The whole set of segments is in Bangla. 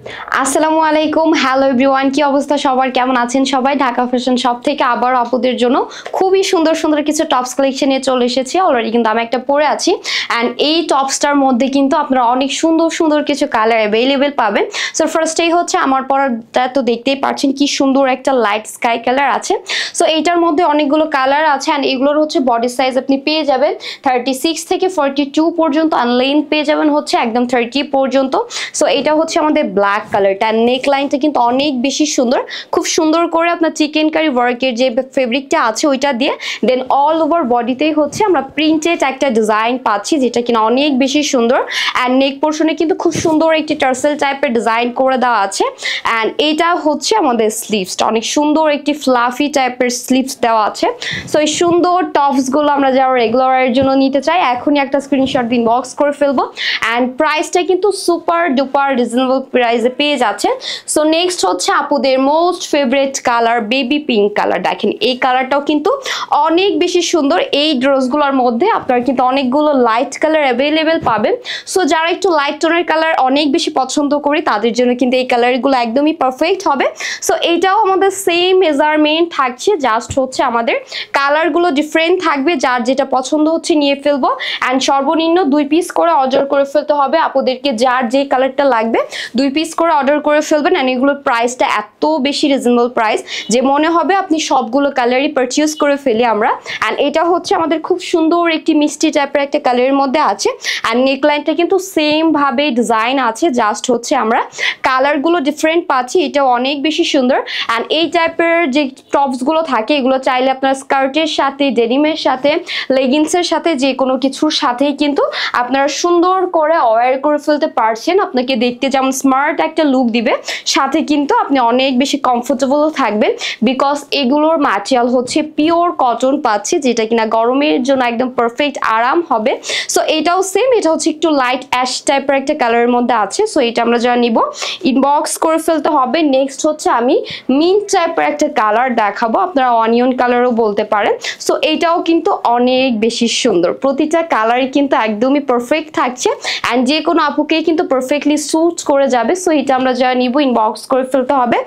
আসসালামু আলাইকুম, হ্যালো এভরিওয়ান, কি অবস্থা সবার, কেমন আছেন সবাই? ঢাকা ফ্যাশন শপ থেকে আবার আপুদের জন্য খুবই সুন্দর সুন্দর কিছু টপস কালেকশন নিয়ে চলে এসেছি। অলরেডি কিন্তু আমি একটা পরে আছি অ্যান্ড এই টপসটার মধ্যে কিন্তু আপনারা অনেক সুন্দর সুন্দর কিছু কালার অ্যাভেলেবেল পাবেন। সো ফার্স্টেই হচ্ছে আমার পরাটা তো দেখতেই পাচ্ছেন কি সুন্দর একটা লাইট স্কাই কালার আছে। সো এইটার মধ্যে অনেকগুলো কালার আছে অ্যান্ড এগুলোর হচ্ছে বডি সাইজ আপনি পেয়ে যাবেন 36 থেকে 42 পর্যন্ত, আর লেন্থ পেয়ে যাবেন হচ্ছে একদম 30 পর্যন্ত। সো এটা হচ্ছে আমাদের ব্ল্যাক কালারটা, নেক লাইনটা কিন্তু অনেক বেশি সুন্দর, খুব সুন্দর করে আপনার চিকেন কারি ওয়ার্কের যে ফেব্রিকটা আছে ওইটা দিয়ে দেন অল ওভার বডিতেই হচ্ছে আমরা প্রিন্টেড একটা ডিজাইন পাচ্ছি, যেটা কিনা অনেক বেশি সুন্দর। অ্যান্ড নেক পোর্শনে কিন্তু খুব সুন্দর একটি টার্সেল টাইপের ডিজাইন করে দেওয়া আছে। অ্যান্ড এইটা হচ্ছে আমাদের স্লিভসটা, অনেক সুন্দর একটি ফ্লাফি টাইপের স্লিভস দেওয়া আছে। সো এই সুন্দর টপসগুলো আমরা যারা রেগুলারের জন্য নিতে চাই এখনই একটা স্ক্রিনশট দিন, বক্স করে ফেলবো। অ্যান্ড প্রাইসটা কিন্তু সুপার ডুপার রিজনেবল প্রাইসে পেয়ে যাচ্ছে। সো নেক্সট হচ্ছে আপুদের most favourite colour baby pink colour. দেখেন এই কালারটাও কিন্তু অনেক বেশি সুন্দর। এই ড্রেসগুলোর মধ্যে আপনারা কিন্তু অনেকগুলো লাইট কালার অ্যাভেলেবেল পাবেন। সো যারা একটু লাইট টোনের কালার অনেক বেশি পছন্দ করি তাদের জন্য কিন্তু এই কালারগুলো একদমই পারফেক্ট হবে। সো এইটাও আমাদের সেম মেজারমেন্ট থাকছে, জাস্ট হচ্ছে আমাদের কালারগুলো ডিফারেন্ট থাকবে, যার যেটা পছন্দ হচ্ছে নিয়ে ফেলবো। অ্যান্ড সর্বনিম্ন 2 পিস করে অর্ডার করে ফেলতে হবে আপুদেরকে, যার যে কালারটা লাগবে 2 পিস করে অর্ডার করে ফেলবেন। অ্যান্ড এগুলোর প্রাইসটা এত বেশি রিজনেবল প্রাইস যে মনে হবে আপনি সবগুলো কালারই পারচেজ করে ফেলি আমরা। অ্যান্ড এটা হচ্ছে আমাদের খুব সুন্দর একটি মিষ্টি টাইপের একটা কালারের মধ্যে আছে। অ্যান্ড নেকলাইনটা কিন্তু সেম ভাবে ডিজাইন আছে, জাস্ট হচ্ছে আমরা কালারগুলো ডিফারেন্ট পাচ্ছি, এটা অনেক বেশি সুন্দর। অ্যান্ড এই টাইপের যে টপসগুলো থাকে এগুলো চাইলে আপনার স্কার্টের সাথে, ডেনিমের সাথে, লেগিংসের সাথে, যে কোনো কিছুর সাথেই কিন্তু আপনারা সুন্দর করে ওয়্যার করে ফেলতে পারছেন। আপনাকে দেখতে যেমন স্মার্ট একটা লুক দিবে, সাথে কিন্তু আপনি অনেক বেশি কমফোর্টেবল থাকবেন, বিকজ এগুলোর ম্যাটেরিয়াল হচ্ছে পিওর কটন পাচ্ছি, যেটা কিনা গরমের জন্য একদম পারফেক্ট আরাম হবে। সো এটাও সেম, এটা হচ্ছে একটু লাইট অ্যাশ টাইপের একটা কালারের মধ্যে আছে। সো এটা আমরা যারা নিব ইনবক্স করে ফেলতে হবে। নেক্সট হচ্ছে আমি মিন্ট টাইপের একটা কালার দেখাবো, আপনারা অনিয়ন কালারও বলতে পারেন। সো এইটাও কিন্তু অনেক বেশি সুন্দর, প্রতিটা কালারই কিন্তু একদমই পারফেক্ট থাকছে অ্যান্ড যে কোনো আপুকেই কিন্তু পারফেক্টলি স্যুট করে যাবে। সো এটা আমরা যারা নিব ইনবক্স করে ফেলতে হবে।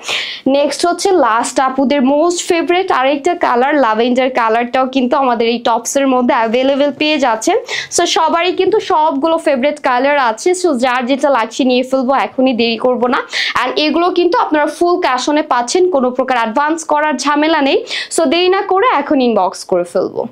নেক্সট হচ্ছে লাস্ট আপুদের মোস্ট ফেভারিট আরেকটা কালার, ল্যাভেন্ডার কালারটাও কিন্তু আমাদের এই টপসের মধ্যে অ্যাভেলেবেল পেয়ে যাচ্ছেন। সো সবারই কিন্তু সবগুলো ফেভারিট কালার আছে। সো যার যেটা লাগছে নিয়ে ফেলবো, এখনই দেরি করব না। অ্যান্ড এগুলো কিন্তু আপনারা ফুল ক্যাশ অনে পাচ্ছেন, কোনো প্রকার অ্যাডভান্স করার ঝামেলা নেই। সো দেরি না করে এখন ইনবক্স করে ফেলবো।